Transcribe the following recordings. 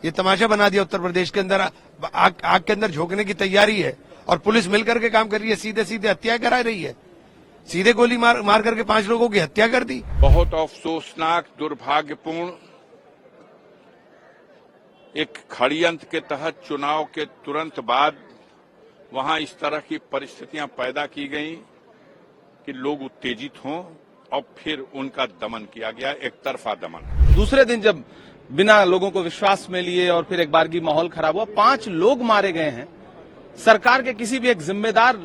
ये तमाशा बना दिया उत्तर प्रदेश के अंदर। आग के अंदर झोंकने की तैयारी है और पुलिस मिलकर के काम कर रही है, सीधे सीधे हत्या करा रही है, सीधे गोली मार करके 5 लोगों की हत्या कर दी। बहुत अफसोसनाक, दुर्भाग्यपूर्ण, एक षड्यंत्र के तहत चुनाव के तुरंत बाद वहां इस तरह की परिस्थितियां पैदा की गई कि लोग उत्तेजित हों और फिर उनका दमन किया गया, एक तरफा दमन। दूसरे दिन जब बिना लोगों को विश्वास में लिए और फिर एक बार की माहौल खराब हुआ, 5 लोग मारे गए हैं। सरकार के किसी भी एक जिम्मेदार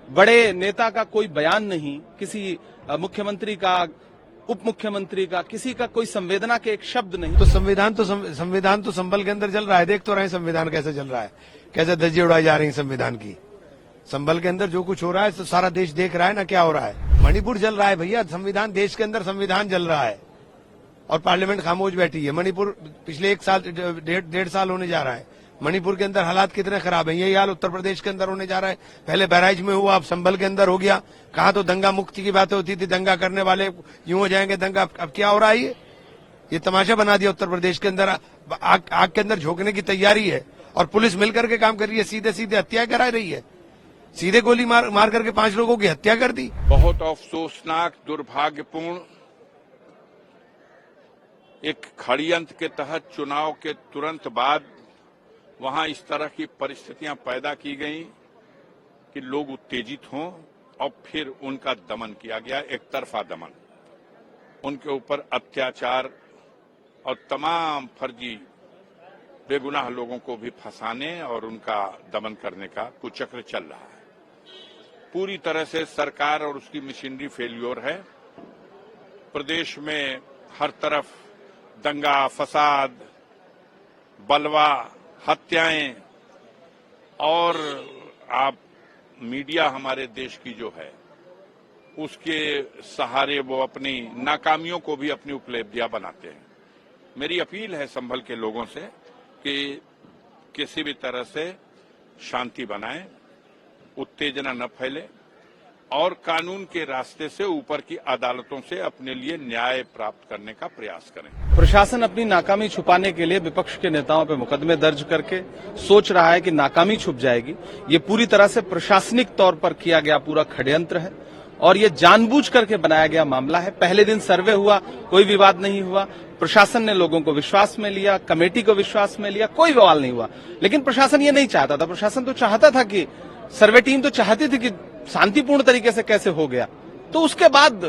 बड़े नेता का कोई बयान नहीं, किसी मुख्यमंत्री का, उप मुख्यमंत्री का, किसी का कोई संवेदना के एक शब्द नहीं। तो संविधान तो संभल के अंदर चल रहा है। देख तो रहे हैं संविधान कैसे चल रहा है, कैसे धज्जियां उड़ाई जा रही हैं संविधान की। संभल के अंदर जो कुछ हो रहा है तो सारा देश देख रहा है ना क्या हो रहा है। मणिपुर जल रहा है भैया, संविधान, देश के अंदर संविधान जल रहा है और पार्लियामेंट खामोश बैठी है। मणिपुर पिछले 1 साल, 1.5 साल होने जा रहा है। मणिपुर के अंदर हालात कितने खराब है। यही हाल उत्तर प्रदेश के अंदर होने जा रहा है। पहले बहराइच में हुआ, अब संभल के अंदर हो गया। कहाँ तो दंगा मुक्ति की बातें होती थी, दंगा करने वाले यूं हो जाएंगे दंगा। अब क्या हो रहा है, ये तमाशा बना दिया उत्तर प्रदेश के अंदर। आग के अंदर झोंकने की तैयारी है और पुलिस मिलकर के काम कर रही है, सीधे सीधे हत्या करा रही है, सीधे गोली मार करके 5 लोगों की हत्या कर दी। बहुत अफसोसनाक, दुर्भाग्यपूर्ण, एक षड्यंत्र के तहत चुनाव के तुरंत बाद वहां इस तरह की परिस्थितियां पैदा की गई कि लोग उत्तेजित हों और फिर उनका दमन किया गया, एक तरफा दमन। उनके ऊपर अत्याचार और तमाम फर्जी बेगुनाह लोगों को भी फंसाने और उनका दमन करने का कुचक्र चल रहा है। पूरी तरह से सरकार और उसकी मशीनरी फेल्योर है। प्रदेश में हर तरफ दंगा, फसाद, बलवा, हत्याएं, और आप मीडिया हमारे देश की जो है उसके सहारे वो अपनी नाकामियों को भी अपनी उपलब्धियां बनाते हैं। मेरी अपील है संभल के लोगों से कि किसी भी तरह से शांति बनाएं, उत्तेजना न फैले और कानून के रास्ते से, ऊपर की अदालतों से अपने लिए न्याय प्राप्त करने का प्रयास करें। प्रशासन अपनी नाकामी छुपाने के लिए विपक्ष के नेताओं पर मुकदमे दर्ज करके सोच रहा है कि नाकामी छुप जाएगी। ये पूरी तरह से प्रशासनिक तौर पर किया गया पूरा षड्यंत्र है और ये जानबूझ करके बनाया गया मामला है। पहले दिन सर्वे हुआ, कोई विवाद नहीं हुआ। प्रशासन ने लोगों को विश्वास में लिया, कमेटी को विश्वास में लिया, कोई बवाल नहीं हुआ। लेकिन प्रशासन ये नहीं चाहता था। प्रशासन तो चाहता था कि, सर्वे टीम तो चाहती थी कि शांतिपूर्ण तरीके से कैसे हो गया। तो उसके बाद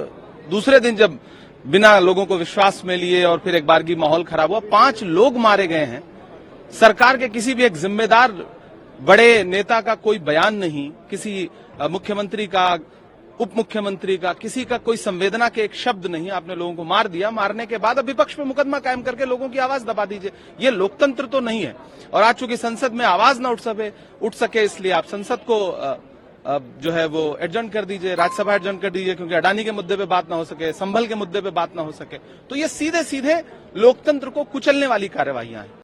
दूसरे दिन जब बिना लोगों को विश्वास में लिए और फिर एक बार की माहौल खराब हुआ, 5 लोग मारे गए हैं। सरकार के किसी भी एक जिम्मेदार बड़े नेता का कोई बयान नहीं, किसी मुख्यमंत्री का, उप मुख्यमंत्री का, किसी का कोई संवेदना के एक शब्द नहीं। आपने लोगों को मार दिया। मारने के बाद अब विपक्ष पे मुकदमा कायम करके लोगों की आवाज दबा दीजिए। ये लोकतंत्र तो नहीं है। और आज चूंकि संसद में आवाज न उठ सके इसलिए आप संसद को जो है वो एडजर्न कर दीजिए, राज्यसभा एडजर्न कर दीजिए, क्योंकि अडानी के मुद्दे पे बात ना हो सके, संभल के मुद्दे पे बात ना हो सके। तो ये सीधे सीधे लोकतंत्र को कुचलने वाली कार्यवाहियां हैं।